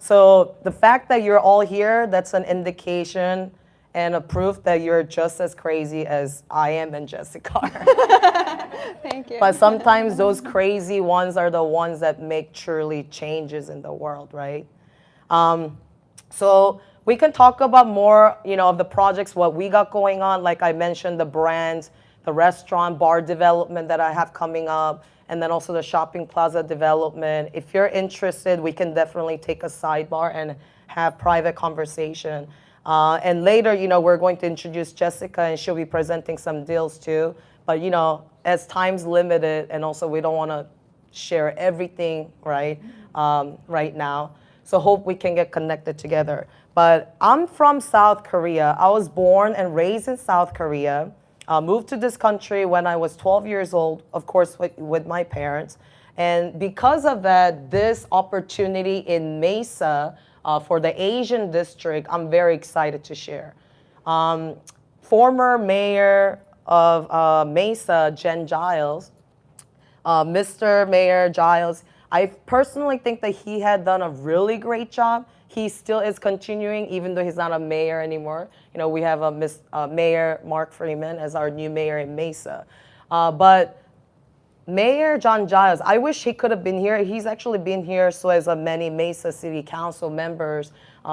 So the fact that you're all here, that's an indication and a proof that you're just as crazy as I am and Jessica are. Thank you. But sometimes those crazy ones are the ones that make truly changes in the world, right? So we can talk about more, of the projects, what we got going on. Like I mentioned, the brands, the restaurant, bar development that I have coming up, and then also the shopping plaza development. If you're interested, we can definitely take a sidebar and have private conversation. And later, we're going to introduce Jessica, and she'll be presenting some deals too. But, as time's limited, and also we don't want to share everything, right, right now. So hope we can get connected together. But I'm from South Korea. I was born and raised in South Korea. Moved to this country when I was 12 years old, of course, with my parents. And because of that, this opportunity in Mesa for the Asian district, I'm very excited to share. Former mayor of Mesa, Jen Giles, Mr. Mayor Giles, I personally think that he had done a really great job. He still is continuing, even though he's not a mayor anymore. We have a Mayor Mark Freeman as our new mayor in Mesa. But Mayor John Giles, I wish he could have been here. He's actually been here, so as many Mesa City Council members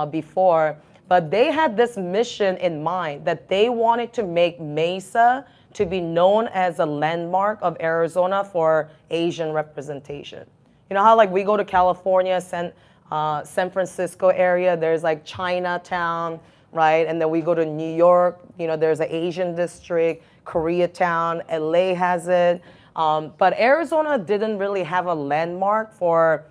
before. But they had this mission in mind that they wanted to make Mesa to be known as a landmark of Arizona for Asian representation. You know how like we go to California, San Francisco area, there's like Chinatown, right? And then we go to New York, there's an Asian district, Koreatown, LA has it. But Arizona didn't really have a landmark for,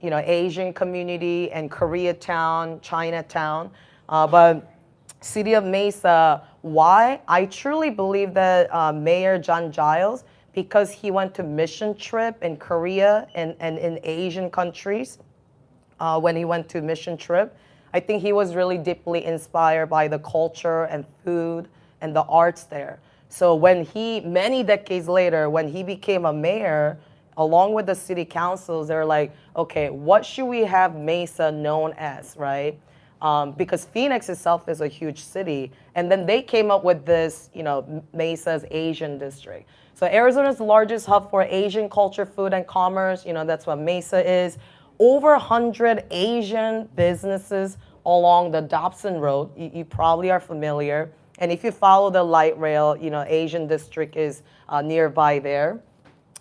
Asian community and Koreatown, Chinatown. But City of Mesa, why? I truly believe that Mayor John Giles, because he went to mission trip in Korea and in Asian countries, when he went to mission trip, I think he was really deeply inspired by the culture and food and the arts there. So when many decades later, when he became a mayor, along with the city councils, they're like, okay, what should we have Mesa known as, right? Because Phoenix itself is a huge city. And then they came up with this, Mesa's Asian district. So Arizona's the largest hub for Asian culture, food, and commerce. That's what Mesa is. Over 100 Asian businesses along the Dobson Road. You probably are familiar. And if you follow the light rail, Asian district is nearby there.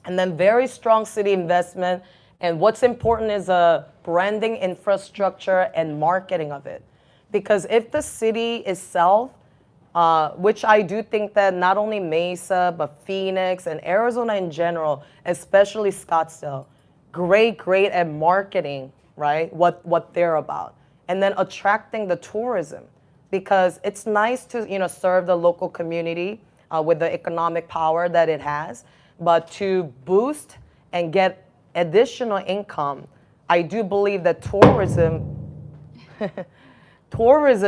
And then very strong city investment. And what's important is a branding infrastructure and marketing of it. Because if the city itself, which I do think that not only Mesa, but Phoenix and Arizona in general, especially Scottsdale, great at marketing, right? What they're about. And then attracting the tourism. Because it's nice to, serve the local community with the economic power that it has. But to boost and get additional income, I do believe that tourism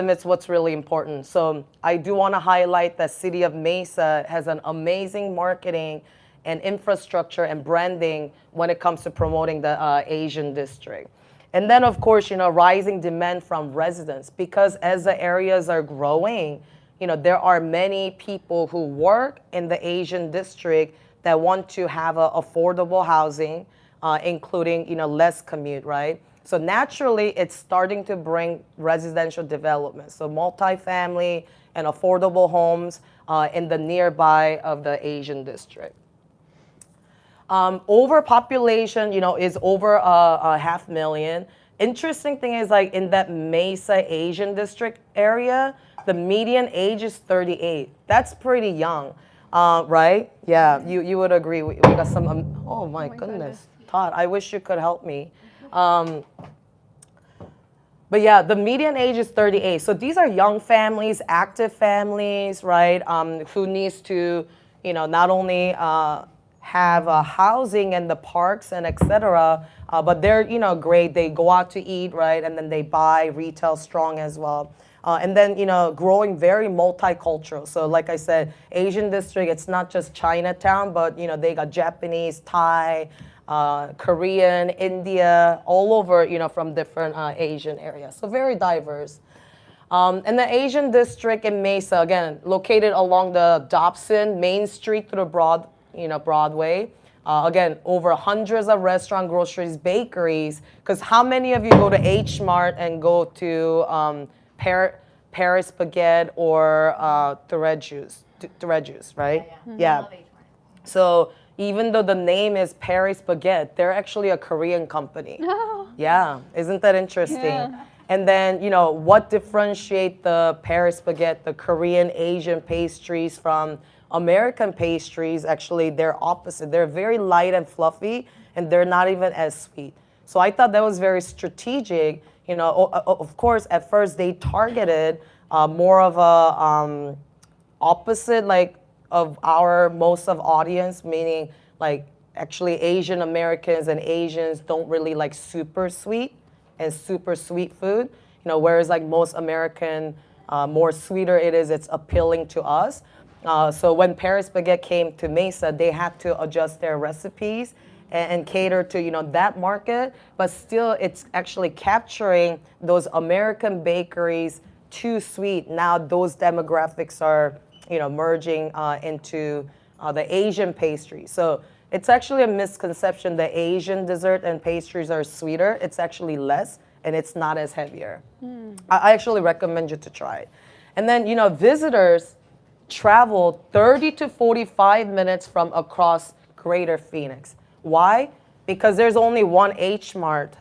is what's really important. So I do want to highlight that City of Mesa has an amazing marketing and infrastructure and branding when it comes to promoting the Asian district. And then, of course, rising demand from residents, because as the areas are growing, there are many people who work in the Asian district that want to have affordable housing, including, less commute, right? So naturally, it's starting to bring residential development. So multifamily and affordable homes in the nearby of the Asian district. Overpopulation, is over a 500,000. Interesting thing is like in that Mesa Asian district area, the median age is 38. That's pretty young, right? Yeah, you would agree. We got some, oh my goodness. Todd, I wish you could help me. But yeah, the median age is 38. So these are young families, active families, right? Who needs to, not only have housing and the parks and etc. But they're, great. They go out to eat, right? And then they buy retail strong as well. And then, growing very multicultural. So like I said, Asian district, it's not just Chinatown, but, they got Japanese, Thai, Korean, India, all over, from different Asian areas. So very diverse. And the Asian district in Mesa, again, located along the Dobson Main Street through the Broadway. Again, over hundreds of restaurant, groceries, bakeries. Because how many of you go to H Mart and go to Paris Baguette or Threadjuice, right? Yeah. So even though the name is Paris Baguette, they're actually a Korean company. No. Yeah, isn't that interesting? Yeah. And then, what differentiate the Paris Baguette, the Korean Asian pastries from American pastries? Actually, they're opposite. They're very light and fluffy, and they're not even as sweet. So I thought that was very strategic. Of course, at first they targeted more of a opposite, like, of our most of audience, meaning like actually Asian Americans and Asians don't really like super sweet and super sweet food, whereas like most American, more sweeter it is, it's appealing to us. So when Paris Baguette came to Mesa, they had to adjust their recipes and cater to that market, but still it's actually capturing those American bakeries too sweet. Now those demographics are merging into the Asian pastry. So it's actually a misconception that Asian dessert and pastries are sweeter. It's actually less, and it's not as heavier. I actually recommend you to try it. And then, visitors travel 30 to 45 minutes from across Greater Phoenix. Why? Because there's only one H Mart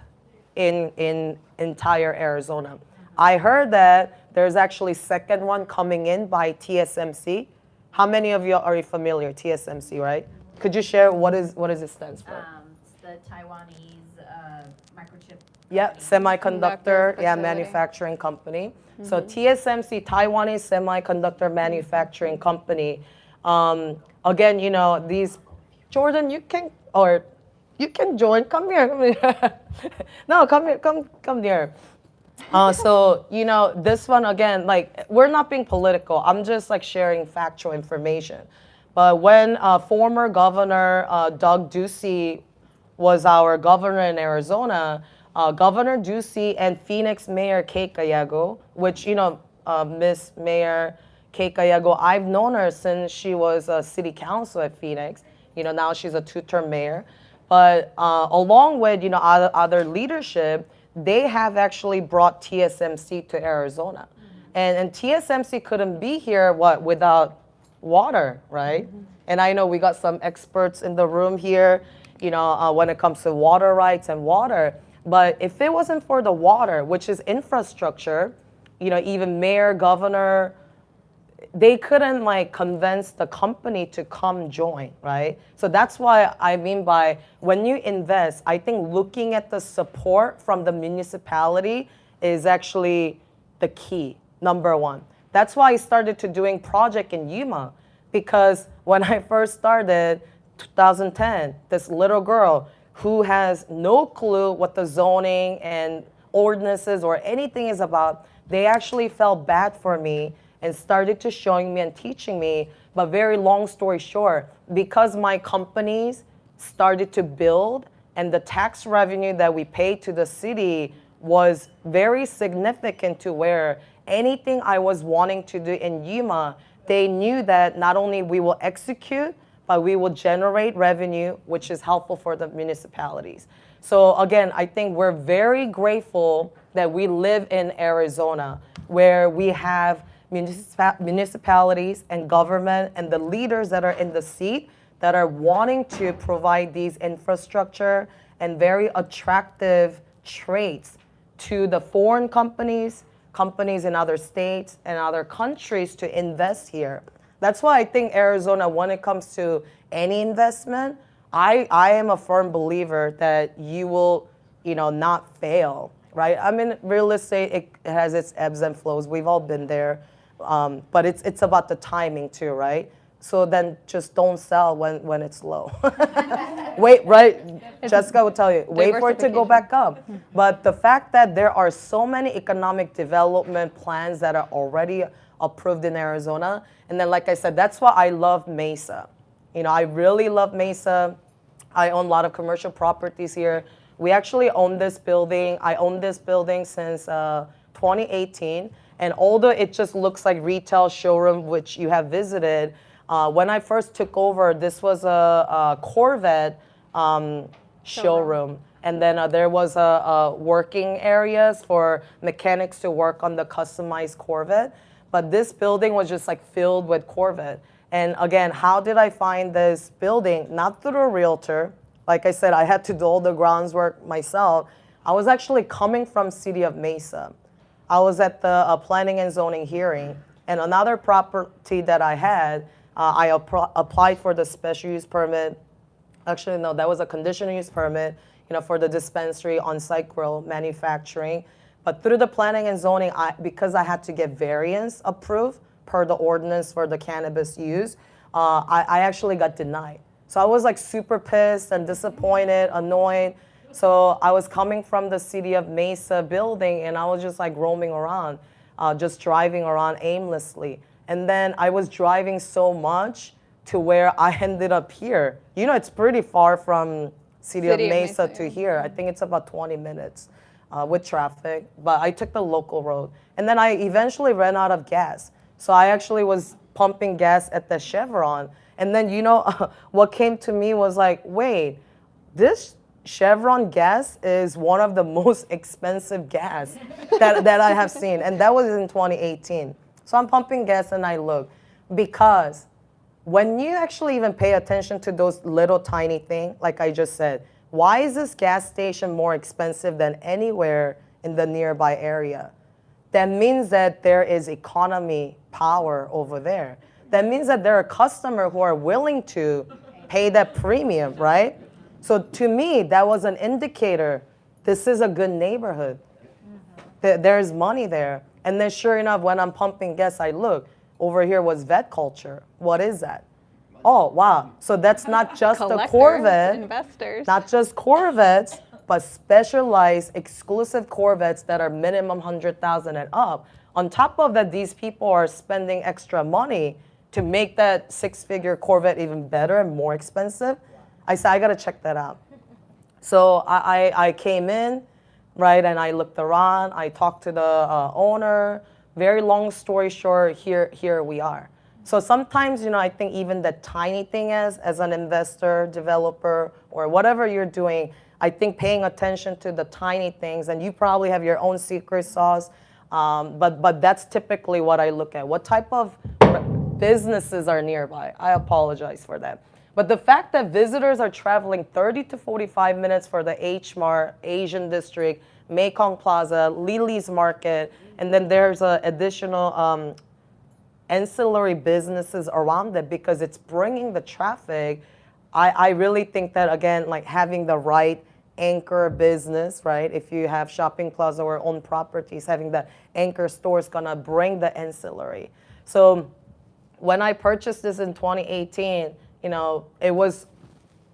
in entire Arizona. I heard that there's actually second one coming in by TSMC. How many of you are familiar, TSMC, right? Could you share what is it stands for? It's the Taiwanese microchip. Yeah, semiconductor, facility. manufacturing company. So TSMC, Taiwanese semiconductor manufacturing company. Again, these, Jordan, you can join. Come here. No, come here. Come here. So, this one, again, like, we're not being political. I'm just, like, sharing factual information. But when former Governor Doug Ducey was our governor in Arizona, Governor Ducey and Phoenix Mayor Kate Gallego, which, Miss Mayor Kate Gallego, I've known her since she was a city council at Phoenix. Now she's a two-term mayor. But along with, other leadership, they have actually brought TSMC to Arizona. And TSMC couldn't be here, without water, right? And I know we got some experts in the room here, when it comes to water rights and water. But if it wasn't for the water, which is infrastructure, even mayor, governor, they couldn't like convince the company to come join, right? So that's why I mean by when you invest, I think looking at the support from the municipality is actually the key, number one. That's why I started to doing project in Yuma, because when I first started, 2010, this little girl who has no clue what the zoning and ordinances or anything is about, they actually felt bad for me and started to showing me and teaching me. But very long story short, because my companies started to build and the tax revenue that we paid to the city was very significant to where anything I was wanting to do in Yuma, they knew that not only we will execute, but we will generate revenue, which is helpful for the municipalities. So again, I think we're very grateful that we live in Arizona, where we have municipalities and government and the leaders that are in the seat that are wanting to provide these infrastructure and very attractive traits to the foreign companies in other states and other countries to invest here. That's why I think Arizona, when it comes to any investment, I am a firm believer that you will, not fail, right? I mean, real estate, it has its ebbs and flows. We've all been there. But it's about the timing too, right? So then just don't sell when it's low. Wait, right? Jessica will tell you, wait for it to go back up. But the fact that there are so many economic development plans that are already approved in Arizona, and then like I said, that's why I love Mesa. I really love Mesa. I own a lot of commercial properties here. We actually own this building. I own this building since 2018. And although it just looks like retail showroom, which you have visited, when I first took over, this was a Corvette showroom. And then there was a working areas for mechanics to work on the customized Corvette. But this building was just like filled with Corvette. And again, how did I find this building? Not through a realtor. Like I said, I had to do all the groundwork myself. I was actually coming from City of Mesa. I was at the planning and zoning hearing, and another property that I had, I applied for the special use permit. Actually, no, that was a conditional use permit, for the dispensary, on-site grill, manufacturing. But through the planning and zoning, because I had to get variance approved per the ordinance for the cannabis use, I actually got denied. So I was like super pissed and disappointed, annoyed. So I was coming from the City of Mesa building, and I was just like roaming around, just driving around aimlessly. And then I was driving so much to where I ended up here. It's pretty far from City of Mesa to here. I think it's about 20 minutes with traffic, but I took the local road. And then I eventually ran out of gas. So I actually was pumping gas at the Chevron. And then, what came to me was like, wait, this Chevron gas is one of the most expensive gas that I have seen. And that was in 2018. So I'm pumping gas and I look, because when you actually even pay attention to those little tiny things, like I just said, why is this gas station more expensive than anywhere in the nearby area? That means that there is economy power over there. That means that there are customers who are willing to pay that premium, right? So to me, that was an indicator. This is a good neighborhood. There's money there. And then sure enough, when I'm pumping gas, I look, over here was vet culture. What is that? Oh, wow. So that's not just a Corvette. Investors. Not just Corvettes, but specialized exclusive Corvettes that are minimum 100,000 and up. On top of that, these people are spending extra money to make that six-figure Corvette even better and more expensive. I said, I gotta check that out. So I came in, right, and I looked around. I talked to the owner. Very long story short, here we are. So sometimes, I think even the tiny thing as an investor, developer, or whatever you're doing, I think paying attention to the tiny things, and you probably have your own secret sauce, but that's typically what I look at. What type of businesses are nearby? I apologize for that. But the fact that visitors are traveling 30 to 45 minutes for the H Mart, Asian District, Mekong Plaza, Lily's Market, and then there's additional ancillary businesses around it because it's bringing the traffic. I really think that, again, like having the right anchor business, right? If you have shopping plaza or own properties, having the anchor store is gonna bring the ancillary. So when I purchased this in 2018, it was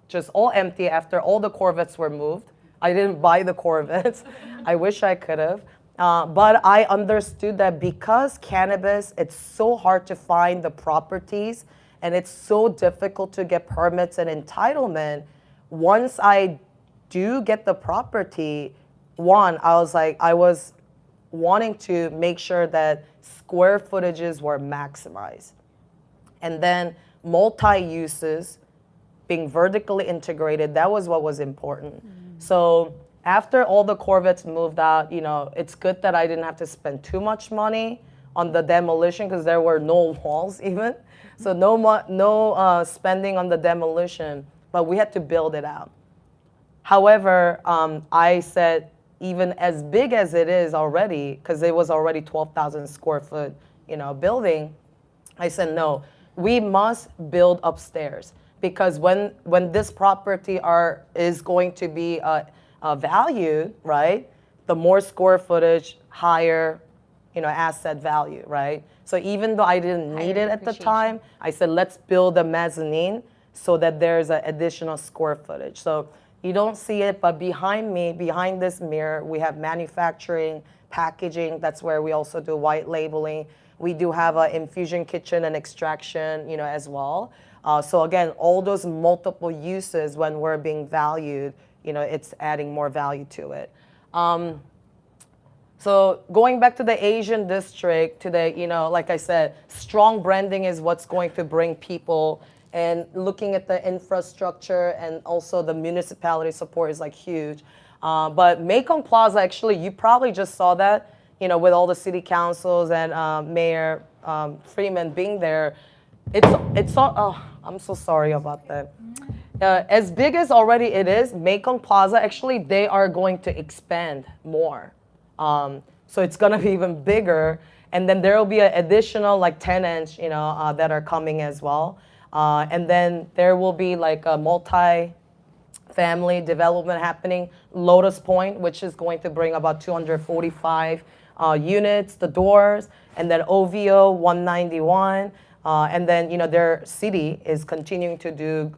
just all empty after all the Corvettes were moved. I didn't buy the Corvettes. I wish I could have. But I understood that because cannabis, it's so hard to find the properties and it's so difficult to get permits and entitlement. Once I do get the property, I was wanting to make sure that square footages were maximized. And then multi-uses, being vertically integrated, that was what was important. So after all the Corvettes moved out, it's good that I didn't have to spend too much money on the demolition because there were no walls even. So no spending on the demolition, but we had to build it out. However, I said, even as big as it is already, because it was already 12,000 square foot, building, I said, no, we must build upstairs because when this property is going to be valued, right? The more square footage, higher, asset value, right? So even though I didn't need it at the time, I said, let's build a mezzanine so that there's an additional square footage. So you don't see it, but behind me, behind this mirror, we have manufacturing, packaging. That's where we also do white labeling. We do have an infusion kitchen and extraction, as well. So again, all those multiple uses when we're being valued, it's adding more value to it. So going back to the Asian district, to the, like I said, strong branding is what's going to bring people, and looking at the infrastructure and also the municipality support is like huge. But Mekong Plaza, actually, you probably just saw that, with all the city councils and Mayor Freeman being there. It's all, oh, I'm so sorry about that. As big as already it is, Mekong Plaza, actually, they are going to expand more. So it's gonna be even bigger, and then there will be an additional like tenants, that are coming as well. And then there will be like a multi-family development happening, Lotus Point, which is going to bring about 245 units, the doors, and then OVO 191, and then their city is continuing to do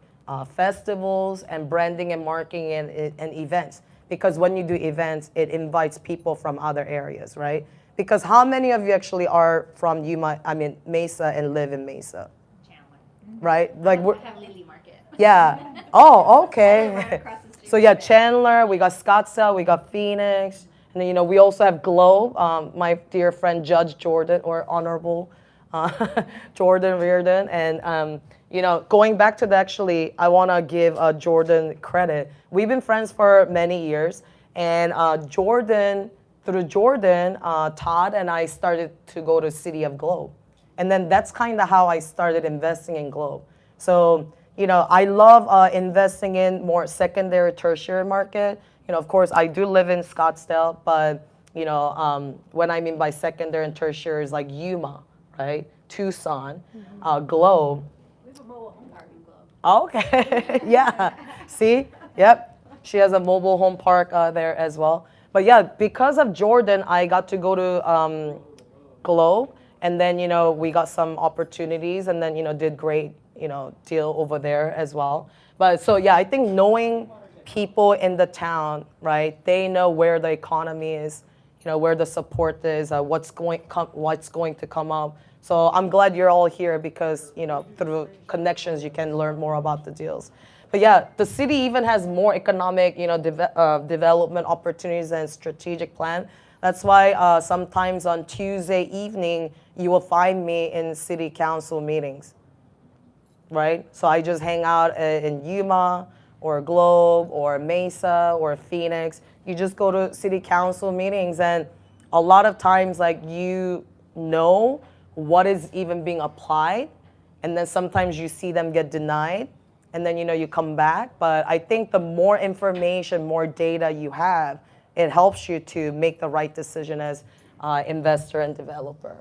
festivals and branding and marketing and events. Because when you do events, it invites people from other areas, right? Because how many of you actually are from Mesa and live in Mesa? Chandler. Right? Like I have Lily Market. Yeah. Oh, Right okay. across the street So yeah, from it. Chandler, we got Scottsdale, we got Phoenix, and then we also have Globe. My dear friend Judge Jordan, or Honorable Jordan Reardon, and going back to the, actually, I want to give Jordan credit. We've been friends for many years, and through Jordan, Todd and I started to go to City of Globe. And then that's kind of how I started investing in Globe. So, I love investing in more secondary, tertiary market. Of course, I do live in Scottsdale, but, when I mean by secondary and tertiary is like Yuma, right? Tucson, Globe. We have a mobile home park in Globe. Okay, yeah. See, yep. She has a mobile home park there as well. But yeah, because of Jordan, I got to go to Globe, and then we got some opportunities, and then did great deal over there as well. But so yeah, I think knowing people in the town, right? They know where the economy is, where the support is, what's going to come up. So I'm glad you're all here because through connections you can learn more about the deals. But yeah, the city even has more economic development opportunities and strategic plan. That's why sometimes on Tuesday evening you will find me in city council meetings, right? So I just hang out in Yuma or Globe or Mesa or Phoenix. You just go to city council meetings, and a lot of times like what is even being applied, and then sometimes you see them get denied, and then you come back. But I think the more information, more data you have, it helps you to make the right decision as investor and developer.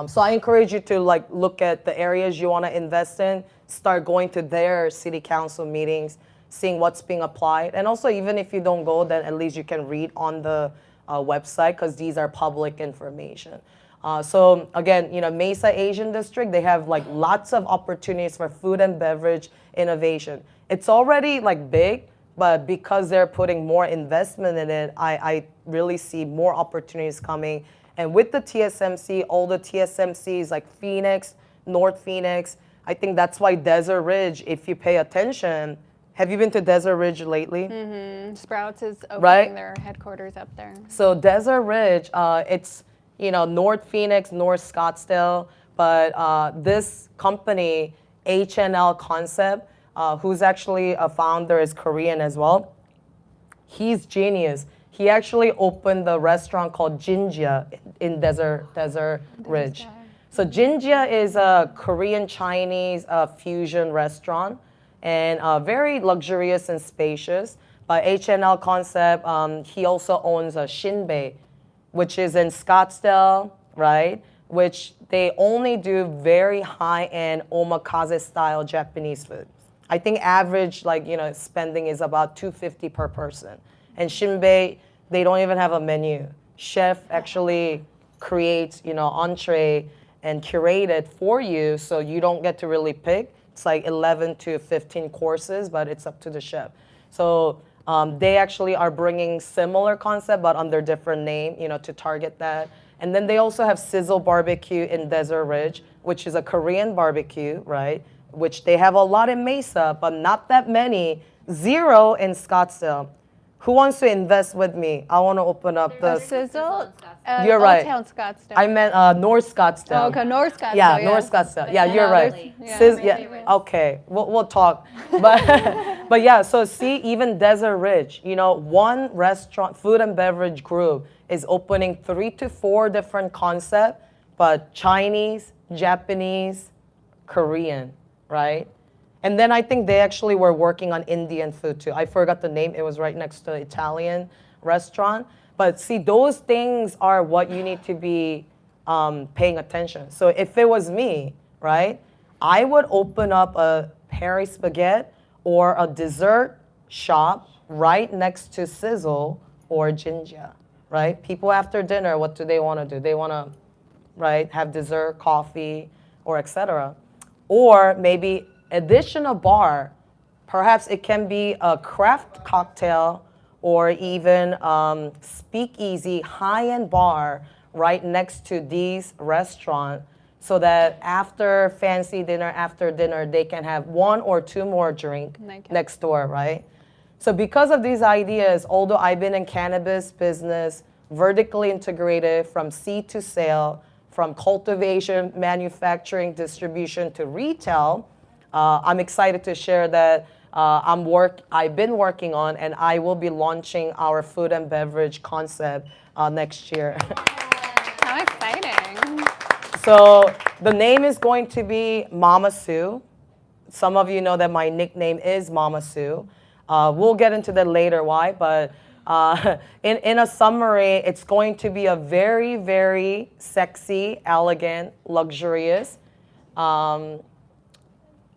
So I encourage you to look at the areas you want to invest in, start going to their city council meetings, seeing what's being applied. And also, even if you don't go, then at least you can read on the website, because these are public information. So again, Mesa Asian District, they have lots of opportunities for food and beverage innovation. It's already big, but because they're putting more investment in it, I really see more opportunities coming. And with the TSMC, all the TSMCs like Phoenix, North Phoenix, I think that's why Desert Ridge, if you pay attention, have you been to Desert Ridge lately? Sprouts is opening Right? their headquarters up there. So Desert Ridge, it's North Phoenix, North Scottsdale, but this company, HNL Concept, who's actually a founder, is Korean as well. He's genius. He actually opened the restaurant called Jinja in Desert Ridge. So Jinja is a Korean Chinese fusion restaurant, and very luxurious and spacious. But HNL Concept, he also owns a Shinbei, which is in Scottsdale, right? Which they only do very high-end omakase-style Japanese food. I think average, spending is about $250 per person. And Shinbei, they don't even have a menu. Chef actually creates, entree and curate it for you, so you don't get to really pick. It's 11 to 15 courses, but it's up to the chef. So they actually are bringing similar concept, but under different name, to target that. And then they also have Sizzle Barbecue in Desert Ridge, which is a Korean barbecue, right? which they have a lot in Mesa, but not that many. 0 in Scottsdale. Who wants to invest with me? I want to open up the. Sizzle. You're Old right. Town Scottsdale. I meant North Scottsdale. Oh, okay, North Scottsdale. Yeah, North Scottsdale. Yeah, you're No, right. there's- yeah. Yeah. Okay, we'll talk. But yeah, so see, even Desert Ridge, one restaurant, food and beverage group is opening 3 to 4 different concepts, but Chinese, Japanese, Korean, right? And then I think they actually were working on Indian food too. I forgot the name. It was right next to the Italian restaurant. But see, those things are what you need to be paying attention. So if it was me, right, I would open up a Paris Baguette or a dessert shop right next to Sizzle or Jinjia, right? People after dinner, what do they want to do? They want to, right, have dessert, coffee, or etc. Or maybe additional bar, perhaps it can be a craft cocktail or even speakeasy high-end bar right next to these restaurants so that after fancy dinner, after dinner, they can have 1 or 2 more drink next door, right? So because of these ideas, although I've been in cannabis business, vertically integrated from seed to sale, from cultivation, manufacturing, distribution to retail, I'm excited to share that I've been working on, and I will be launching our food and beverage concept next year. How exciting. So the name is going to be Mama Sue. Some of you know that my nickname is Mama Sue. We'll get into that later why, but in a summary, it's going to be a very, very sexy, elegant, luxurious,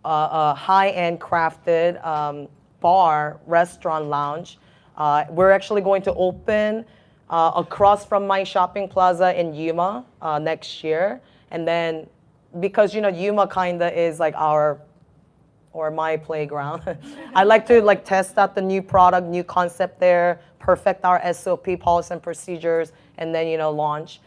high-end crafted bar, restaurant, lounge. We're actually going to open across from my shopping plaza in Yuma next year. And then because, Yuma kind of is like my playground. I like to test out the new product, new concept there, perfect our SOP, policies and procedures, and then, launch.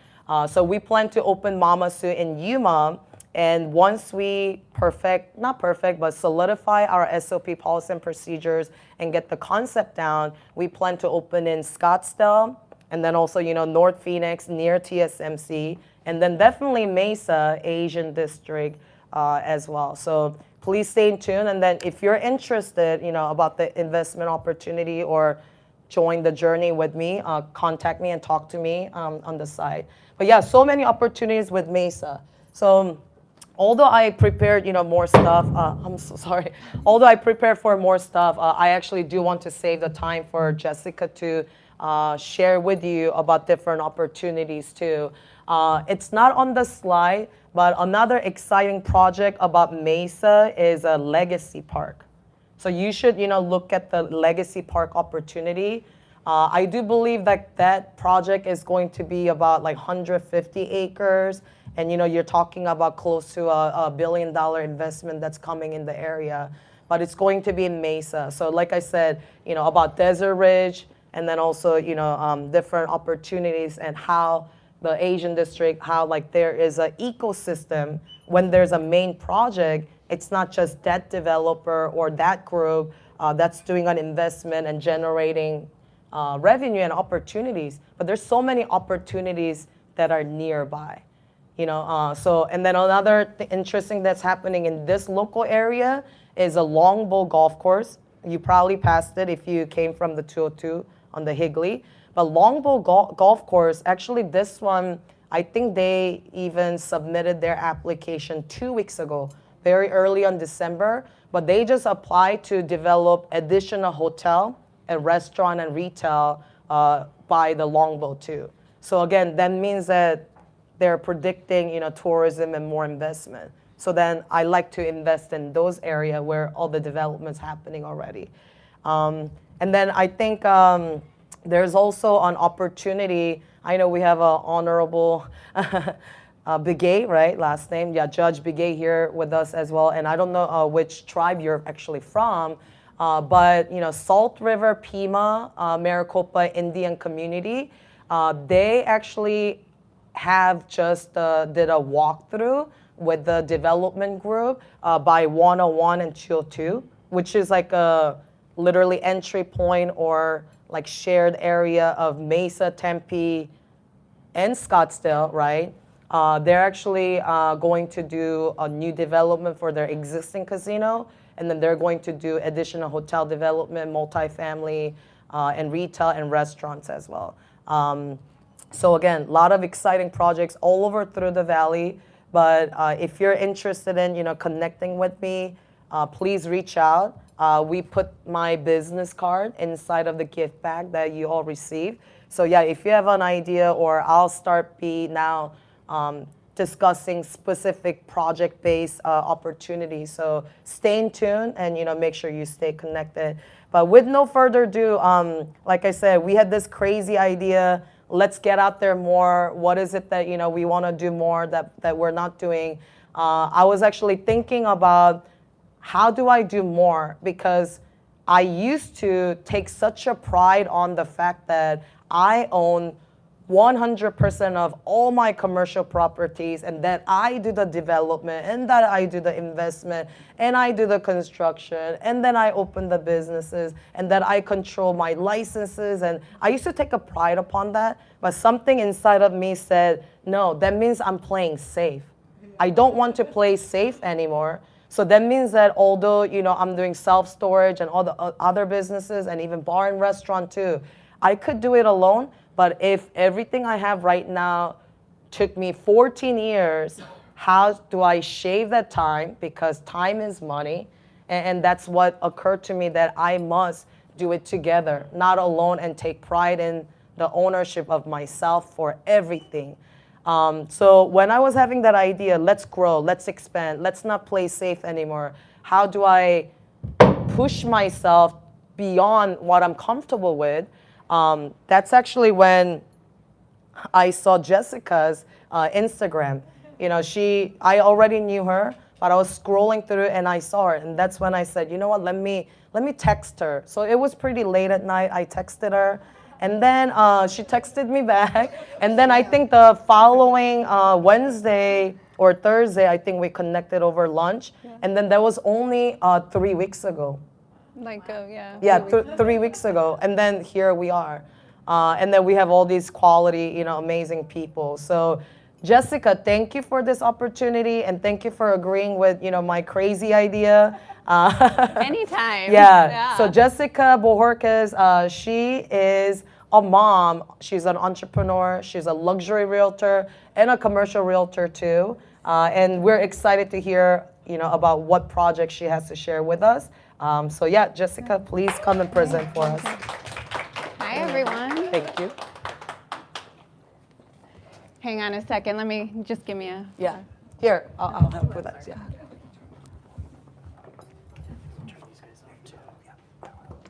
So we plan to open Mama Sue in Yuma. And once we solidify our SOP, policies and procedures and get the concept down, we plan to open in Scottsdale and then also, North Phoenix near TSMC, and then definitely Mesa, Asian District as well. So please stay tuned. And then if you're interested, about the investment opportunity or join the journey with me, contact me and talk to me on the side. But yeah, so many opportunities with Mesa. So although I prepared, more stuff, I'm so sorry. Although I prepared for more stuff, I actually do want to save the time for Jessica to share with you about different opportunities too. It's not on the slide, but another exciting project about Mesa is a Legacy Park. So you should, look at the Legacy Park opportunity. I do believe that project is going to be about 150 acres. And you're talking about close to a $1 billion investment that's coming in the area. But it's going to be in Mesa. So like I said, about Desert Ridge, and then also, different opportunities and how the Asian District, how there is an ecosystem. When there's a main project, it's not just that developer or that group that's doing an investment and generating revenue and opportunities, but there's so many opportunities that are nearby. And then another interesting that's happening in this local area is a Longbow golf course. You probably passed it if you came from the 202 on the Higley. But Longbow golf course, actually this one, I think they even submitted their application 2 weeks ago, very early on December. But they just applied to develop additional hotel and restaurant and retail by the Longbow too. So again, that means that they're predicting, tourism and more investment. So then I like to invest in those areas where all the development's happening already. And then I think there's also an opportunity. I know we have an honorable Begay, right? Last name. Yeah, Judge Begay here with us as well. And I don't know which tribe you're actually from, but Salt River, Pima, Maricopa Indian community, they actually have just did a walkthrough with the development group by 101 and 202, which is like a literally entry point or like shared area of Mesa, Tempe, and Scottsdale, right? They're actually going to do a new development for their existing casino, and then they're going to do additional hotel development, multifamily, and retail and restaurants as well. So again, a lot of exciting projects all over through the valley. But if you're interested in, connecting with me, please reach out. We put my business card inside of the gift bag that you all received. So yeah, if you have an idea, or I'll start now discussing specific project-based opportunities. So stay tuned and make sure you stay connected. But with no further ado, like I said, we had this crazy idea. Let's get out there more. What is it that we want to do more that we're not doing? I was actually thinking about how do I do more, because I used to take such a pride on the fact that I own 100% of all my commercial properties, and that I do the development, and that I do the investment, and I do the construction, and then I open the businesses, and that I control my licenses. And I used to take a pride upon that, but something inside of me said, no, that means I'm playing safe. I don't want to play safe anymore. So that means that although, I'm doing self-storage and all the other businesses, and even bar and restaurant too, I could do it alone. But if everything I have right now took me 14 years, how do I shave that time? Because time is money. And that's what occurred to me, that I must do it together, not alone, and take pride in the ownership of myself for everything. So when I was having that idea, let's grow, let's expand, let's not play safe anymore. How do I push myself beyond what I'm comfortable with? That's actually when I saw Jessica's Instagram. I already knew her, but I was scrolling through and I saw her, and that's when I said, you know what, let me text her. So it was pretty late at night. I texted her, and then she texted me back, and then I think the following Wednesday or Thursday, I think we connected over lunch, and then that was only 3 weeks ago. Yeah, 3 weeks ago, and then here we are, and then we have all these quality, amazing people. So, Jessica, thank you for this opportunity, and thank you for agreeing with, my crazy idea. Anytime. Yeah. So Jessica Bojorquez, she is a mom. She's an entrepreneur. She's a luxury realtor and a commercial realtor too. And we're excited to hear, about what project she has to share with us. So yeah, Jessica, please come and present for us. Hi, everyone. Thank you. Hang on a second. Let me just give me a... Yeah. Here, I'll help with that. Yeah.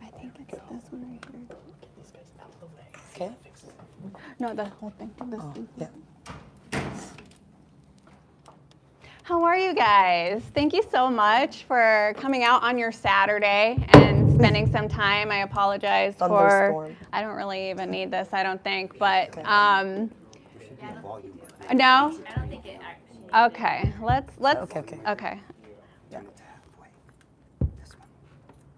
I think it's this one right Okay. here. No, the whole thing. This thing. Yeah. How are you guys? Thank you so much for coming out on your Saturday and spending some time. I apologize Thunderstorm. I don't really even need this, I don't think, but no? I don't think it actually. Okay, let's. Okay. Yeah.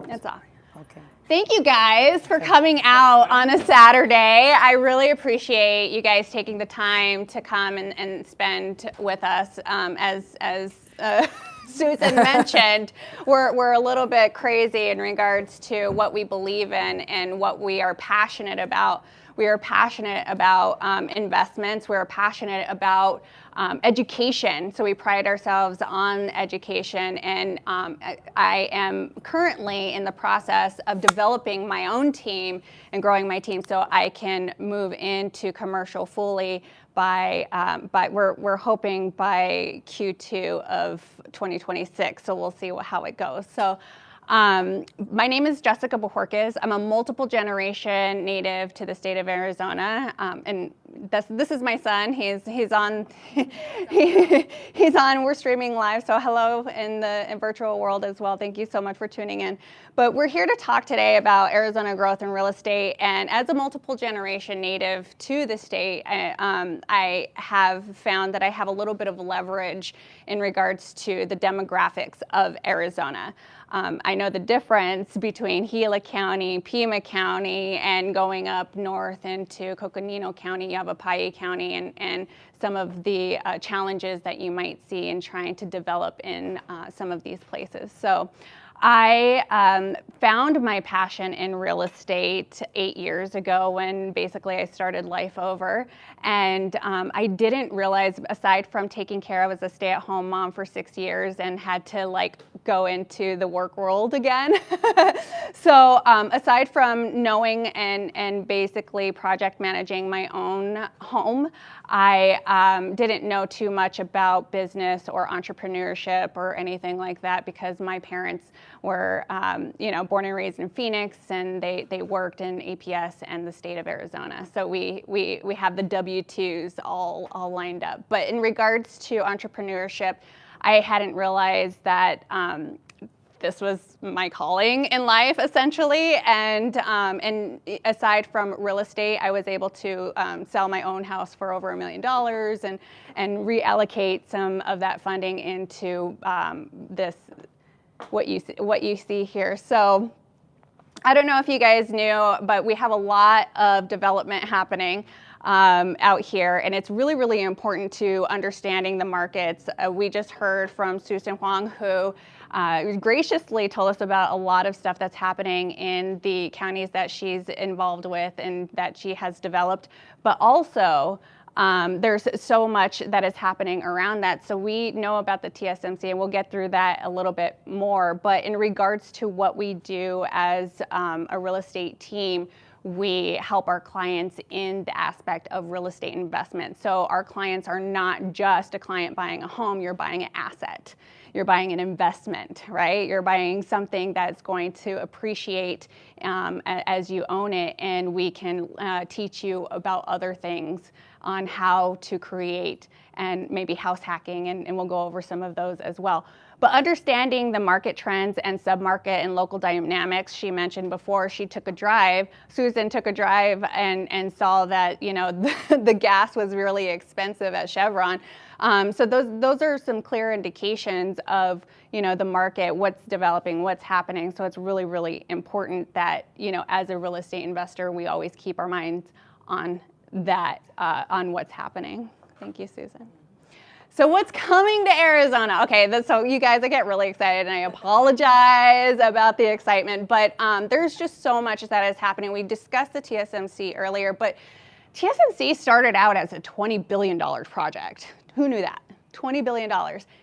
It's off. Okay. Thank you guys for coming out on a Saturday. I really appreciate you guys taking the time to come and spend with us. As Susan mentioned, we're a little bit crazy in regards to what we believe in and what we are passionate about. We are passionate about investments. We're passionate about education. So we pride ourselves on education. And I am currently in the process of developing my own team and growing my team so I can move into commercial fully by we're hoping by Q2 of 2026. So we'll see how it goes. So. My name is Jessica Bojorquez. I'm a multiple generation native to the state of Arizona, and this is my son. He's on he's on. We're streaming live, so hello in the virtual world as well. Thank you so much for tuning in. But we're here to talk today about Arizona growth and real estate. And as a multiple generation native to the state, I have found that I have a little bit of leverage in regards to the demographics of Arizona. I know the difference between Gila County, Pima County, and going up north into Coconino County, Yavapai County, and some of the challenges that you might see in trying to develop in some of these places. So I found my passion in real estate 8 years ago when basically I started life over. And I didn't realize, aside from taking care, I was a stay-at-home mom for 6 years and had to like go into the work world again. So aside from knowing and basically project managing my own home, I didn't know too much about business or entrepreneurship or anything like that because my parents were, born and raised in Phoenix, and they worked in APS and the state of Arizona. So we have the W-2s all lined up. But in regards to entrepreneurship, I hadn't realized that this was my calling in life, essentially. And aside from real estate, I was able to sell my own house for over $1 million and reallocate some of that funding into what you see here. So I don't know if you guys knew, but we have a lot of development happening out here, and it's really, really important to understanding the markets. We just heard from Susan Huang, who graciously told us about a lot of stuff that's happening in the counties that she's involved with and that she has developed, but also there's so much that is happening around that. So we know about the TSMC, and we'll get through that a little bit more. But in regards to what we do as a real estate team, we help our clients in the aspect of real estate investment. So our clients are not just a client buying a home, you're buying an asset. You're buying an investment, right? You're buying something that's going to appreciate as you own it, and we can teach you about other things on how to create and maybe house hacking, and we'll go over some of those as well. But understanding the market trends and submarket and local dynamics, she mentioned before, Susan took a drive and saw that, the gas was really expensive at Chevron. So those are some clear indications of, the market, what's developing, what's happening. So it's really, really important that, as a real estate investor, we always keep our minds on that, on what's happening. Thank you, Susan. So what's coming to Arizona? Okay, so you guys, I get really excited, and I apologize about the excitement, but there's just so much that is happening. We discussed the TSMC earlier, but TSMC started out as a $20 billion project. Who knew that? $20 billion.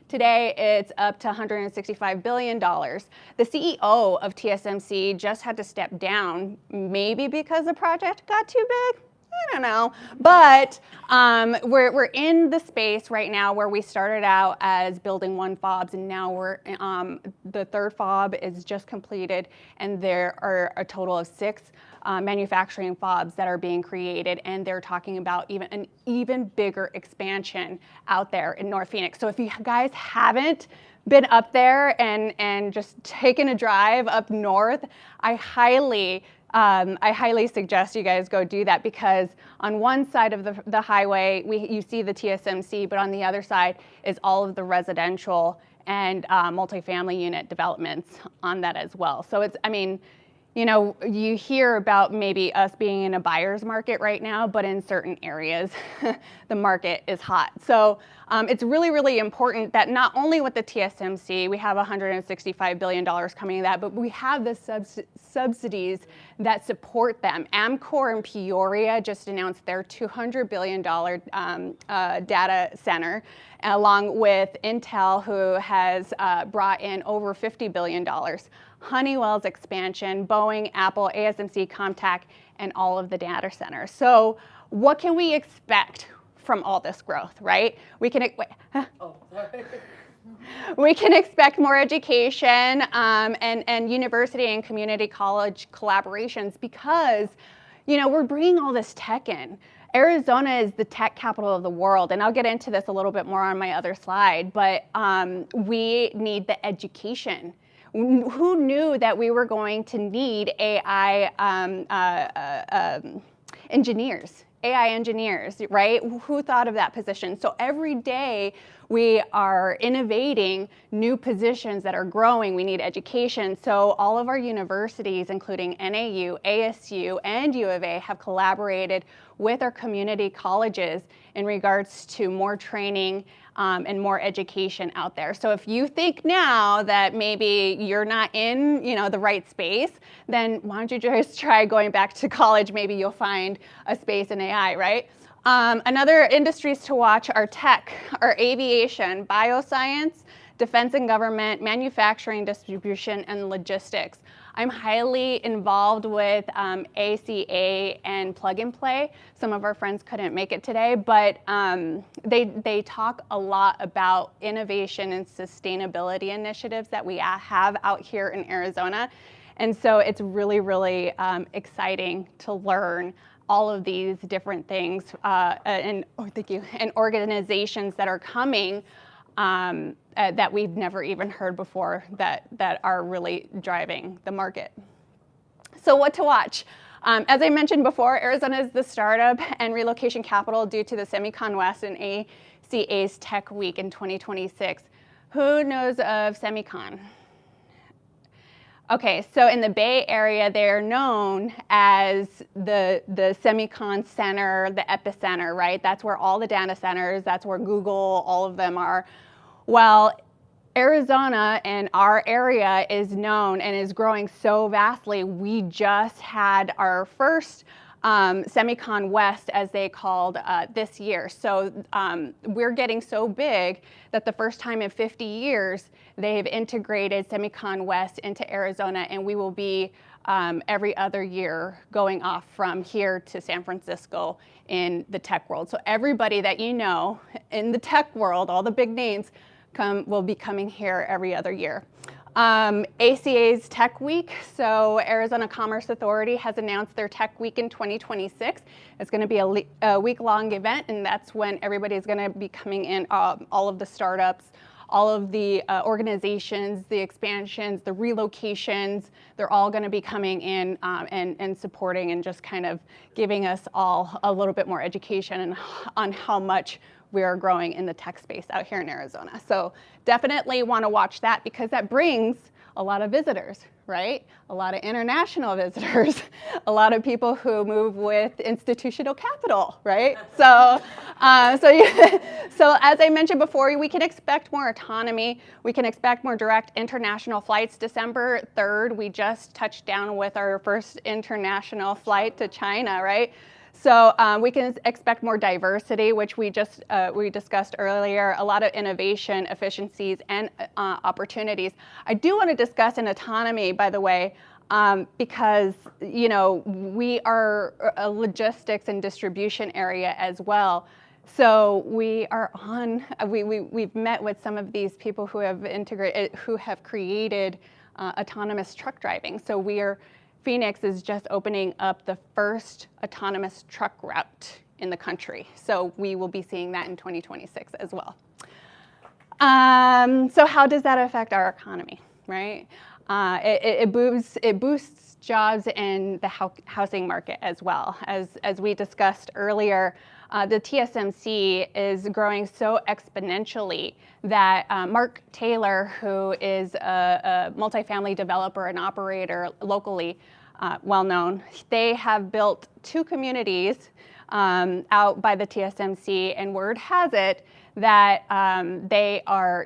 Today, it's up to $165 billion. The CEO of TSMC just had to step down, maybe because the project got too big. I don't know, but we're in the space right now where we started out as building 1 FOBs, and now we're the 3rd FOB is just completed, and there are a total of 6 manufacturing FOBs that are being created, and they're talking about an even bigger expansion out there in North Phoenix. So if you guys haven't been up there and just taken a drive up north, I highly suggest you guys go do that, because on one side of the highway, you see the TSMC, but on the other side is all of the residential and multifamily unit developments on that as well. So you hear about maybe us being in a buyer's market right now, but in certain areas, the market is hot. So it's really, really important that not only with the TSMC, we have $165 billion coming to that, but we have the subsidies that support them. Amcor in Peoria just announced their $200 billion data center, along with Intel, who has brought in over $50 billion. Honeywell's expansion, Boeing, Apple, ASMC, Comtech, and all of the data centers. So what can we expect from all this growth, right? We can expect more education and university and community college collaborations, because we're bringing all this tech in. Arizona is the tech capital of the world, and I'll get into this a little bit more on my other slide, but we need the education. Who knew that we were going to need AI engineers? AI engineers, right? Who thought of that position? So every day we are innovating new positions that are growing. We need education. So all of our universities, including NAU, ASU, and U of A, have collaborated with our community colleges in regards to more training and more education out there. So if you think now that maybe you're not in, the right space, then why don't you just try going back to college? Maybe you'll find a space in AI, right? Another industries to watch are tech, are aviation, bioscience, defense and government, manufacturing, distribution, and logistics. I'm highly involved with ACA and Plug and Play. Some of our friends couldn't make it today, but they talk a lot about innovation and sustainability initiatives that we have out here in Arizona. And so it's really, really exciting to learn all of these different things and organizations that are coming that we've never even heard before that are really driving the market. So what to watch? As I mentioned before, Arizona is the startup and relocation capital due to the SEMICON West and ACA's Tech Week in 2026. Who knows of SEMICON? Okay, so in the Bay Area, they're known as the SEMICON Center, the epicenter, right? That's where all the data centers, that's where Google, all of them are. Well, Arizona and our area is known and is growing so vastly. We just had our first SEMICON West, as they called this year. So we're getting so big that the first time in 50 years, they've integrated SEMICON West into Arizona, and we will be every other year going off from here to San Francisco in the tech world. So everybody that you know in the tech world, all the big names, will be coming here every other year. ACA's Tech Week, so Arizona Commerce Authority has announced their Tech Week in 2026. It's going to be a week-long event, and that's when everybody's going to be coming in, all of the startups, all of the organizations, the expansions, the relocations, they're all going to be coming in and supporting and just kind of giving us all a little bit more education on how much we are growing in the tech space out here in Arizona. So definitely want to watch that because that brings a lot of visitors, right? A lot of international visitors, a lot of people who move with institutional capital, right? So as I mentioned before, we can expect more autonomy. We can expect more direct international flights. December 3rd, we just touched down with our first international flight to China, right? So we can expect more diversity, which we discussed earlier, a lot of innovation, efficiencies, and opportunities. I do want to discuss an autonomy, by the way, because we are a logistics and distribution area as well. So we are we've met with some of these people who have created autonomous truck driving. So Phoenix is just opening up the first autonomous truck route in the country. So we will be seeing that in 2026 as well. So how does that affect our economy, right? It boosts jobs in the housing market as well. As we discussed earlier, the TSMC is growing so exponentially that Mark Taylor, who is a multifamily developer and operator locally, well known, they have built 2 communities out by the TSMC, and word has it that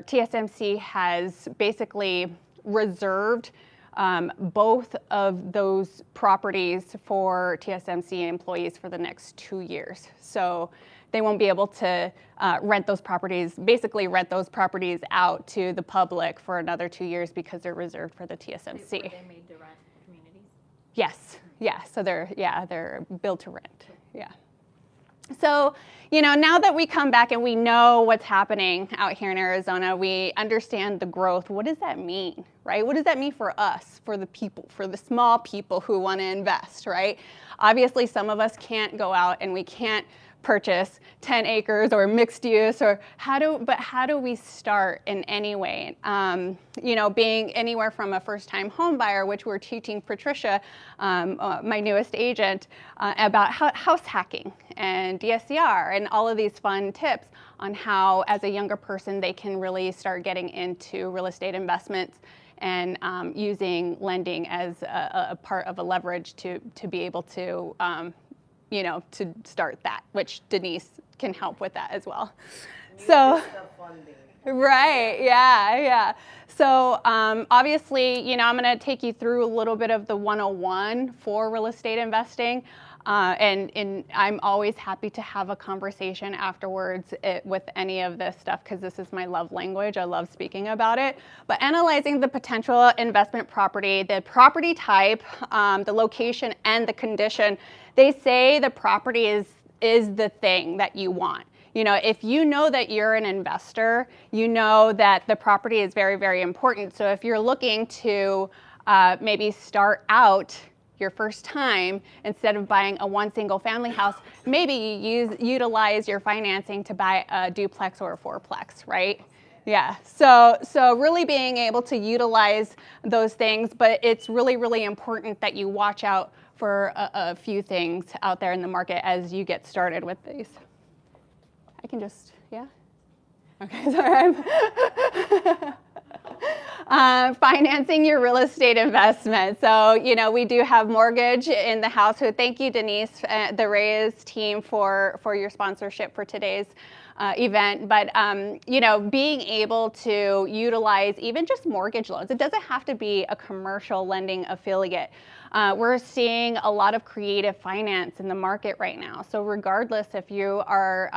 TSMC has basically reserved both of those properties for TSMC employees for the next 2 years. So they won't be able to rent those properties out to the public for another 2 years because they're reserved for the TSMC. Were they made to rent communities? Yes, yeah. So they're built to rent. Yeah. So, now that we come back and we know what's happening out here in Arizona, we understand the growth. What does that mean, right? What does that mean for us, for the people, for the small people who want to invest, right? Obviously, some of us can't go out and we can't purchase 10 acres or mixed use, or how do we start in any way? Being anywhere from a first-time home buyer, which we're teaching Patricia, my newest agent, about house hacking and DSCR and all of these fun tips on how, as a younger person, they can really start getting into real estate investments and using lending as a part of a leverage to be able to to start that, which Denise can help with that as well. So, right, yeah. So obviously, I'm going to take you through a little bit of the 101 for real estate investing. And I'm always happy to have a conversation afterwards with any of this stuff, because this is my love language. I love speaking about it. But analyzing the potential investment property, the property type, the location, and the condition, they say the property is the thing that you want. If you know that you're an investor, you know that the property is very, very important. So if you're looking to maybe start out your first time, instead of buying a one single family house, maybe you utilize your financing to buy a duplex or a fourplex, right? Yeah, so really being able to utilize those things, but it's really, really important that you watch out for a few things out there in the market as you get started with these. I can just, yeah? Okay, sorry. Financing your real estate investment. So, we do have mortgage in the house. So thank you, Denise, the Reyes team for your sponsorship for today's event. But, being able to utilize even just mortgage loans, it doesn't have to be a commercial lending affiliate. We're seeing a lot of creative finance in the market right now. So regardless if you are,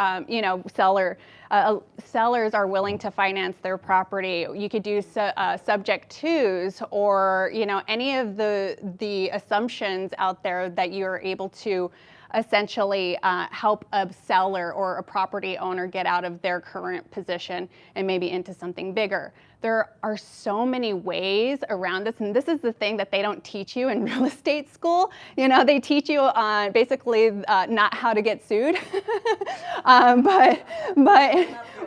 sellers are willing to finance their property, you could do subject twos, or any of the assumptions out there that you're able to essentially help a seller or a property owner get out of their current position and maybe into something bigger. There are so many ways around this, and this is the thing that they don't teach you in real estate school. They teach you on basically not how to get sued, but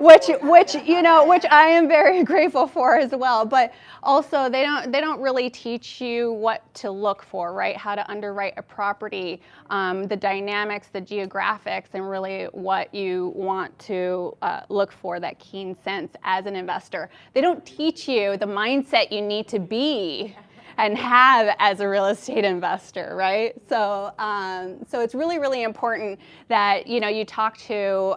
which I am very grateful for as well. But also they don't really teach you what to look for, right? How to underwrite a property, the dynamics, the geographics, and really what you want to look for, that keen sense as an investor. They don't teach you the mindset you need to be and have as a real estate investor, right? So it's really, really important that you talk to,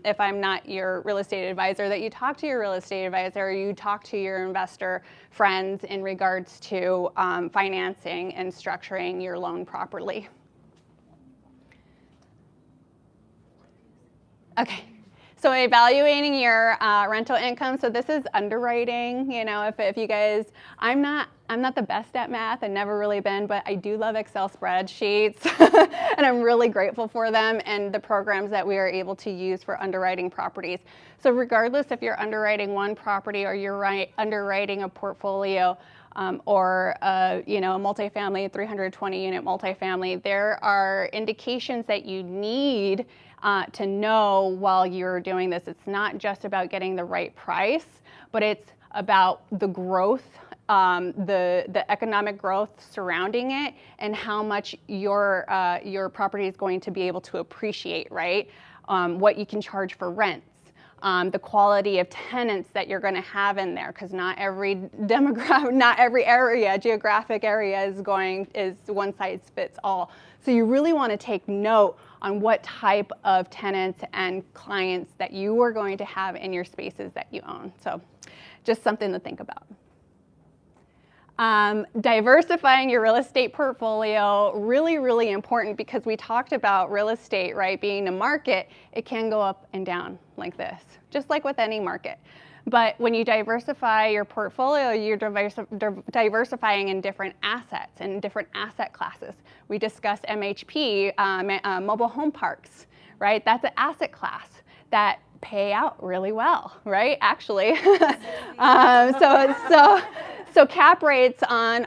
if I'm not your real estate advisor, that you talk to your real estate advisor, or you talk to your investor friends in regards to financing and structuring your loan properly. Okay. So evaluating your rental income. So this is underwriting. If you guys, I'm not the best at math, and never really been, but I do love Excel spreadsheets, and I'm really grateful for them and the programs that we are able to use for underwriting properties. So regardless if you're underwriting one property or you're underwriting a portfolio, or a multifamily, 320 unit multifamily, there are indications that you need to know while you're doing this. It's not just about getting the right price, but it's about the growth, the economic growth surrounding it, and how much your property is going to be able to appreciate, right? What you can charge for rents. The quality of tenants that you're going to have in there, because not every geographic area is one size fits all. So you really want to take note on what type of tenants and clients that you are going to have in your spaces that you own. So just something to think about. Diversifying your real estate portfolio, really, really important, because we talked about real estate, right, being a market. It can go up and down like this, just like with any market. But when you diversify your portfolio, you're diversifying in different assets and different asset classes. We discussed MHP, mobile home parks, right? That's an asset class that pay out really well, right? Actually, so cap rates on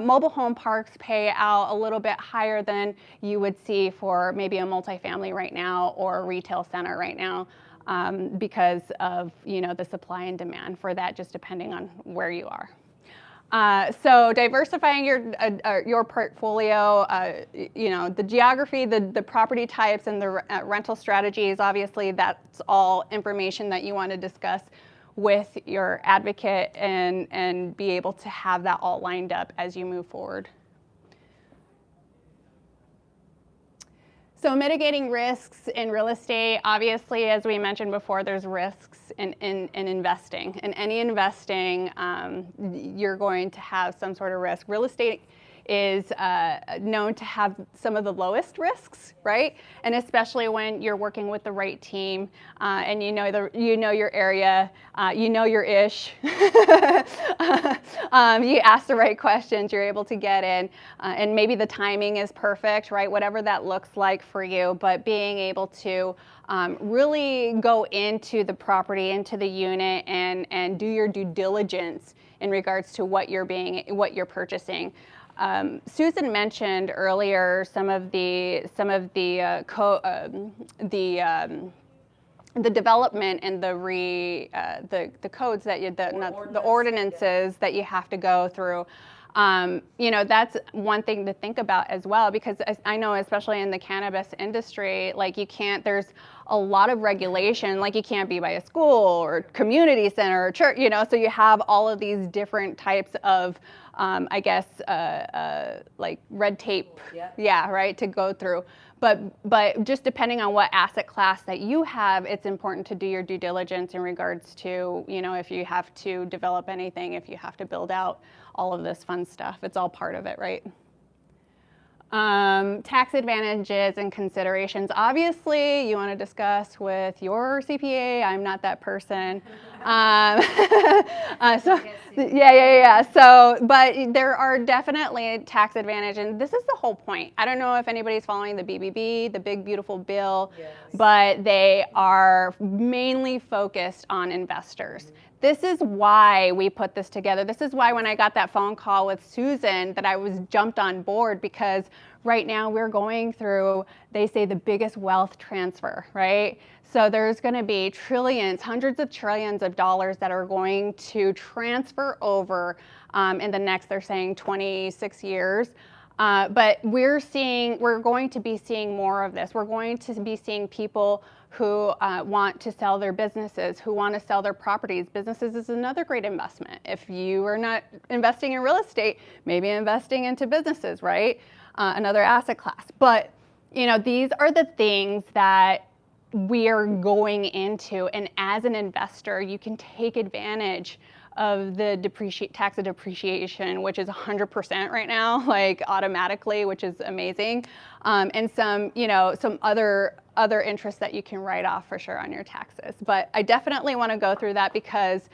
mobile home parks pay out a little bit higher than you would see for maybe a multifamily right now or a retail center right now, because of the supply and demand for that, just depending on where you are. So diversifying your portfolio, the geography, the property types, and the rental strategies, obviously that's all information that you want to discuss with your advocate and be able to have that all lined up as you move forward. So mitigating risks in real estate, obviously, as we mentioned before, there's risks in investing. In any investing, you're going to have some sort of risk. Real estate is known to have some of the lowest risks, right? And especially when you're working with the right team, and you know your area, you know your ish. You ask the right questions, you're able to get in, and maybe the timing is perfect, right? Whatever that looks like for you, but being able to really go into the property, into the unit, and do your due diligence in regards to what you're purchasing. Susan mentioned earlier some of the development and the codes that the ordinances that you have to go through. That's one thing to think about as well, because I know, especially in the cannabis industry, like there's a lot of regulation, like you can't be by a school or community center or church, so you have all of these different types of, like red tape, right, to go through. But just depending on what asset class that you have, it's important to do your due diligence in regards to, if you have to develop anything, if you have to build out all of this fun stuff. It's all part of it, right? Tax advantages and considerations. Obviously, you want to discuss with your CPA. I'm not that person. So, but there are definitely tax advantages, and this is the whole point. I don't know if anybody's following the BBB, the Big Beautiful Bill, but they are mainly focused on investors. This is why we put this together. This is why when I got that phone call with Susan that I was jumped on board, because right now we're going through, they say, the biggest wealth transfer, right? So there's going to be trillions, hundreds of trillions of dollars that are going to transfer over in the next, they're saying 26 years. But we're going to be seeing more of this. We're going to be seeing people who want to sell their businesses, who want to sell their properties. Businesses is another great investment. If you are not investing in real estate, maybe investing into businesses, right? Another asset class. But, these are the things that we are going into. And as an investor, you can take advantage of the tax depreciation, which is 100% right now, like automatically, which is amazing. And some other interests that you can write off for sure on your taxes. But I definitely want to go through that because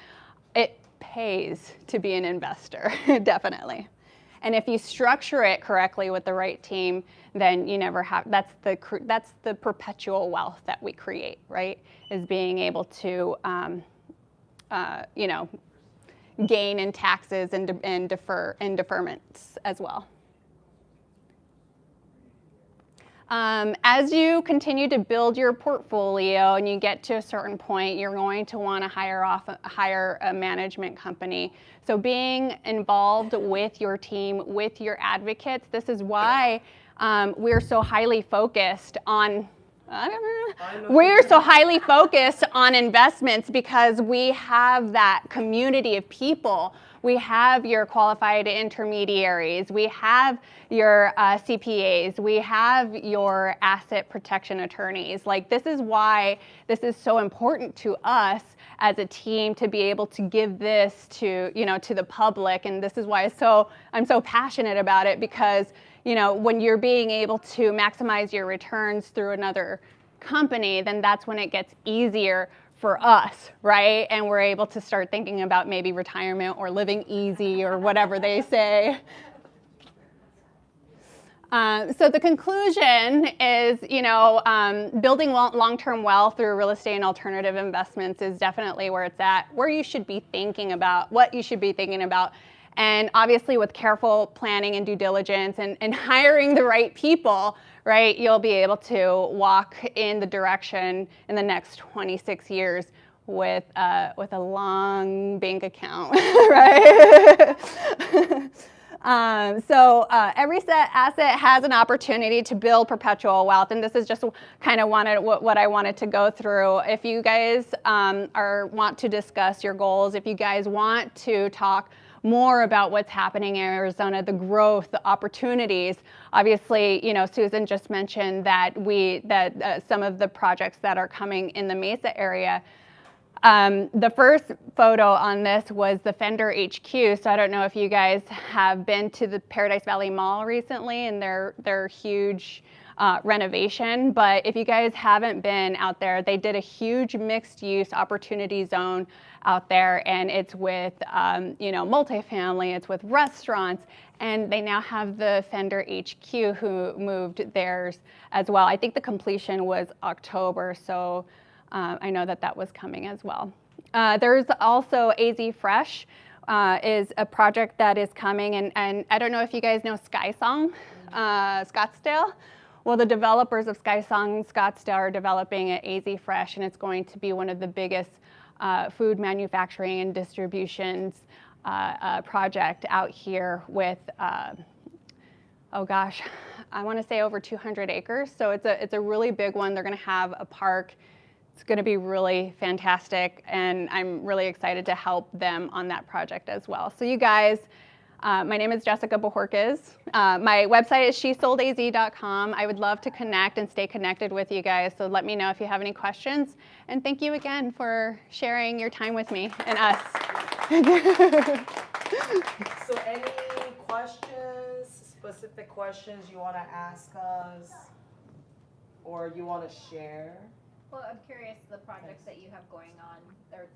it pays to be an investor, definitely. And if you structure it correctly with the right team, then you never have, that's the perpetual wealth that we create, right? Is being able to, gain in taxes and defer in deferments as well. As you continue to build your portfolio and you get to a certain point, you're going to want to hire a management company. So being involved with your team, with your advocates, this is why we're so highly focused on investments, because we have that community of people. We have your qualified intermediaries, we have your CPAs, we have your asset protection attorneys. Like, this is why this is so important to us as a team to be able to give this to the public. And this is why I'm so passionate about it, because when you're being able to maximize your returns through another company, then that's when it gets easier for us, right? And we're able to start thinking about maybe retirement or living easy or whatever they say. So the conclusion is, building long-term wealth through real estate and alternative investments is definitely where it's at, where you should be thinking about, what you should be thinking about. And obviously with careful planning and due diligence and hiring the right people, right, you'll be able to walk in the direction in the next 26 years with a long bank account, right? Every asset has an opportunity to build perpetual wealth, and this is just kind of what I wanted to go through. If you guys want to discuss your goals, if you guys want to talk more about what's happening in Arizona, the growth, the opportunities. Obviously, Susan just mentioned that some of the projects that are coming in the Mesa area. The first photo on this was the Fender HQ. So I don't know if you guys have been to the Paradise Valley Mall recently and their huge renovation. But if you guys haven't been out there, they did a huge mixed use opportunity zone out there, and it's with multifamily, it's with restaurants, and they now have the Fender HQ who moved theirs as well. I think the completion was October, so I know that was coming as well. There's also AZ Fresh is a project that is coming, and I don't know if you guys know SkySong, Scottsdale. Well, the developers of SkySong Scottsdale are developing an AZ Fresh, and it's going to be one of the biggest food manufacturing and distributions project out here with, I want to say over 200 acres. So it's a really big one. They're going to have a park. It's going to be really fantastic, and I'm really excited to help them on that project as well. So you guys, my name is Jessica Bojorquez. My website is shesoldaz.com. I would love to connect and stay connected with you guys, so let me know if you have any questions. And thank you again for sharing your time with me and us. So any questions, specific questions you want to ask us or you want to share? Well, I'm curious, the projects that you have going on, they're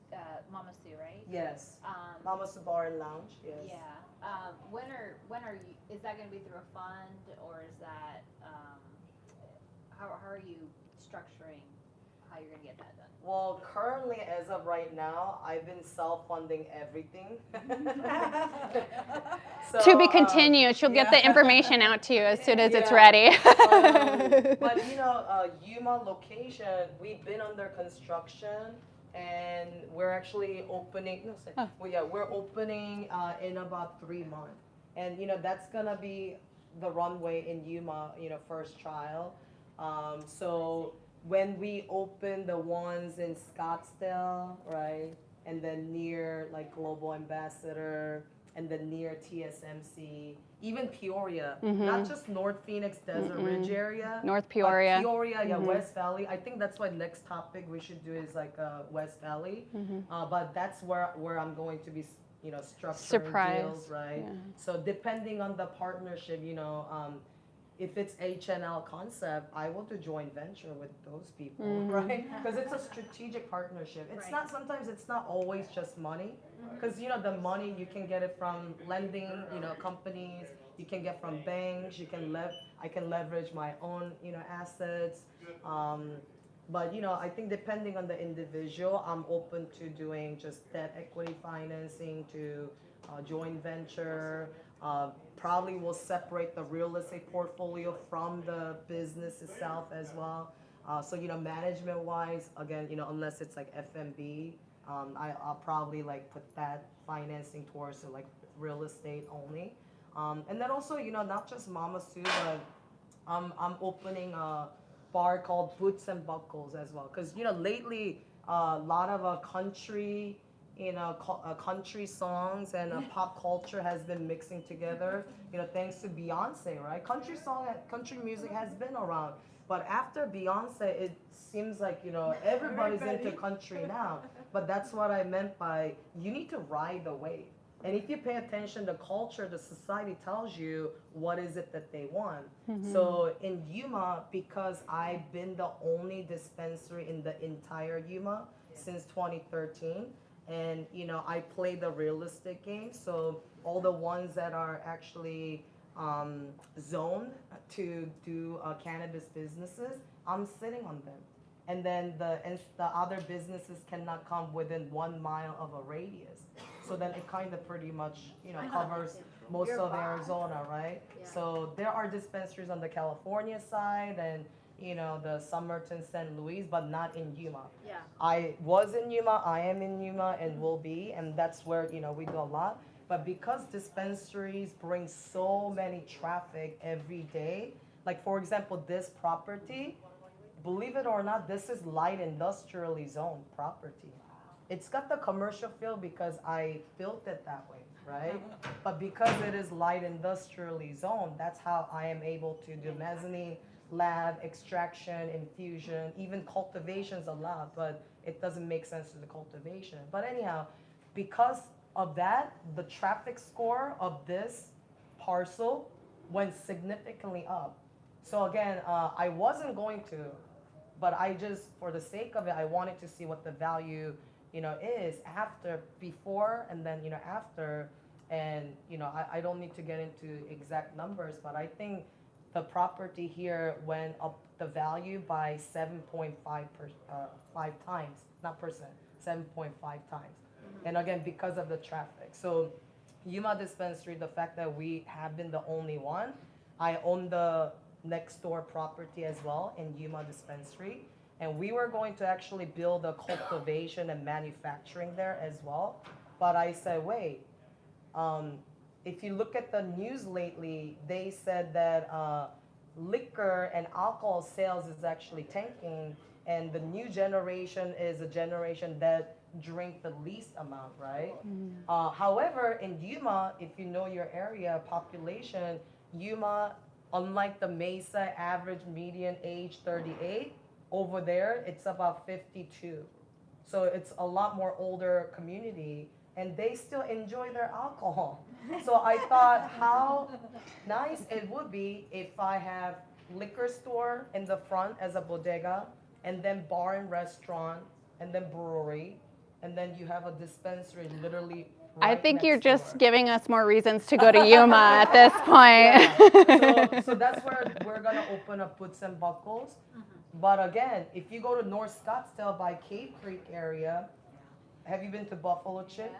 Mama Sue, right? Yes. Mama Sue Bar and Lounge, yes. Yeah. When are you, is that going to be through a fund, or is that, how are you structuring how you're going to get that done? Well, currently, as of right now, I've been self-funding everything. So, To be continued. She'll get the information out to you as soon as it's ready. But Yuma location, we've been under construction, and we're actually opening. We're opening in about 3 months, and that's gonna be the runway in Yuma. First trial. So when we open the ones in Scottsdale, right, and then near like Global Ambassador, and then near TSMC, even Peoria, not just North Phoenix, Desert Ridge area. North Peoria. Peoria, West Valley. I think that's why next topic we should do is like West Valley. But that's where I'm going to be, structuring deals, right? Yeah. So depending on the partnership, if it's HNL concept, I want to joint venture with those people, right? Because it's a strategic partnership. It's not, sometimes it's not always just money, because the money you can get it from lending, companies, you can get from banks, I can leverage my own, assets. But I think depending on the individual, I'm open to doing just debt equity financing to joint venture. Probably will separate the real estate portfolio from the business itself as well. So management wise, again, unless it's like FMB, I'll probably like put that financing towards like real estate only. And then also, not just Mama Sue, but I'm opening a bar called Boots and Buckles as well. Because lately a lot of country, country songs and pop culture has been mixing together, thanks to Beyonce, right? Country music has been around, but after Beyonce, it seems like, everybody's into country now. But that's what I meant by, you need to ride the wave. And if you pay attention, the culture, the society tells you what is it that they want. So in Yuma, because I've been the only dispensary in the entire Yuma since 2013, and I play the real estate game, so all the ones that are actually zone to do cannabis businesses, I'm sitting on them. And then the other businesses cannot come within 1 mile of a radius. So then it kind of pretty much, covers most You're of boss. Arizona, right? Yeah. So there are dispensaries on the California side and, the Somerton, St. Louis, but not in Yuma. Yeah. I was in Yuma, I am in Yuma, and will be, and that's where, we do a lot. But because dispensaries bring so many traffic every day, like for example, this property, believe it or not, this is light industrially zoned property. It's got the commercial feel because I built it that way, right? But because it is light industrially zoned, that's how I am able to do mezzanine, lab, extraction, infusion, even cultivation's allowed, but it doesn't make sense to the cultivation. But anyhow, because of that, the traffic score of this parcel went significantly up. So again, I wasn't going to, but I just, for the sake of it, I wanted to see what the value, is after, before, and then, after. And, I don't need to get into exact numbers, but I think the property here went up the value by 7.5 5 times, not percent, 7.5 times. And again, because of the traffic. So Yuma Dispensary, the fact that we have been the only one, I own the next door property as well in Yuma Dispensary. And we were going to actually build a cultivation and manufacturing there as well. But I said, wait, if you look at the news lately, they said that liquor and alcohol sales is actually tanking, and the new generation is a generation that drink the least amount, right? However, in Yuma, if you know your area population, Yuma, unlike the Mesa average median age 38, over there it's about 52. So it's a lot more older community, and they still enjoy their alcohol. So I thought how nice it would be if I have liquor store in the front as a bodega, and then bar and restaurant, and then brewery, and then you have a dispensary literally I right think you're next just door. giving us more reasons to go to Yuma at this point. Yeah. So that's where we're gonna open up Boots and Buckles. But again, if you go to North Scottsdale by Cave Creek area, have you been to Buffalo Chip?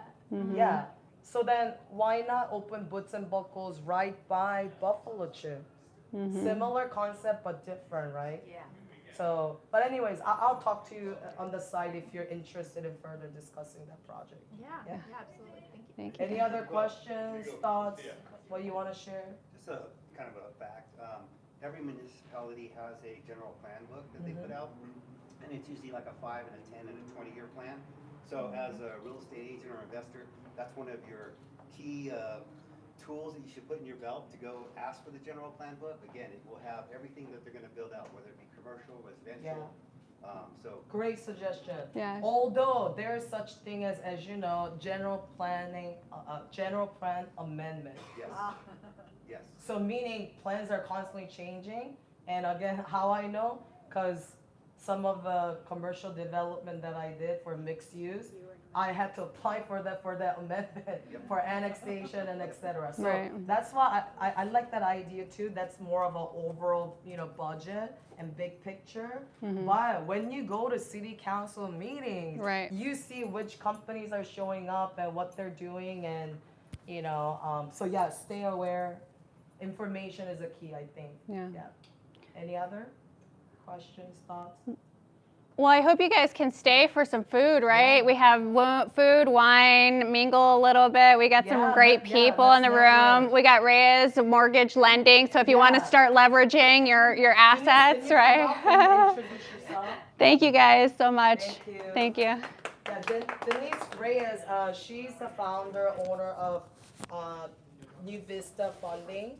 Yeah. So then why not open Boots and Buckles right by Buffalo Chip? Similar concept but different, right? Yeah. So, but anyways, I'll talk to you on the side if you're interested in further discussing that project. Yeah. Yeah. Absolutely. Thank you. Thank you. Any other questions, thoughts, what you want to share? Just a kind of a fact, every municipality has a general plan book that they put out, and it's usually like a 5 and a 10 and a 20-year plan. So as a real estate agent or investor, that's one of your key tools that you should put in your belt to go ask for the general plan book. Again, it will have everything that they're gonna build out, whether it be commercial, residential. So Great suggestion. Yes. Although there is such thing as you know, general planning, general plan amendment. yes, yes. So meaning plans are constantly changing. And again, how I know, because some of the commercial development that I did for mixed use, I had to apply for that amendment for annexation and et cetera. So Right. that's why I like that idea too. That's more of an overall, budget and big picture. But when you go to city council meetings, Right. you see which companies are showing up and what they're doing, and so yeah, stay aware. Information is a key, I think. Yeah. Any other questions, thoughts? Well, I hope you guys can stay for some food, right? Yeah. We have food, wine, mingle a little bit. We got some Yeah, great yeah, people in the let's room. network. We got Reyes Mortgage Lending. So if you want to Yeah. start leveraging your assets, Can you come up and right? introduce yourself? Thank you guys so much. Thank you. Thank you. Yeah, Denise Reyes, she's the founder, owner of New Vista Funding.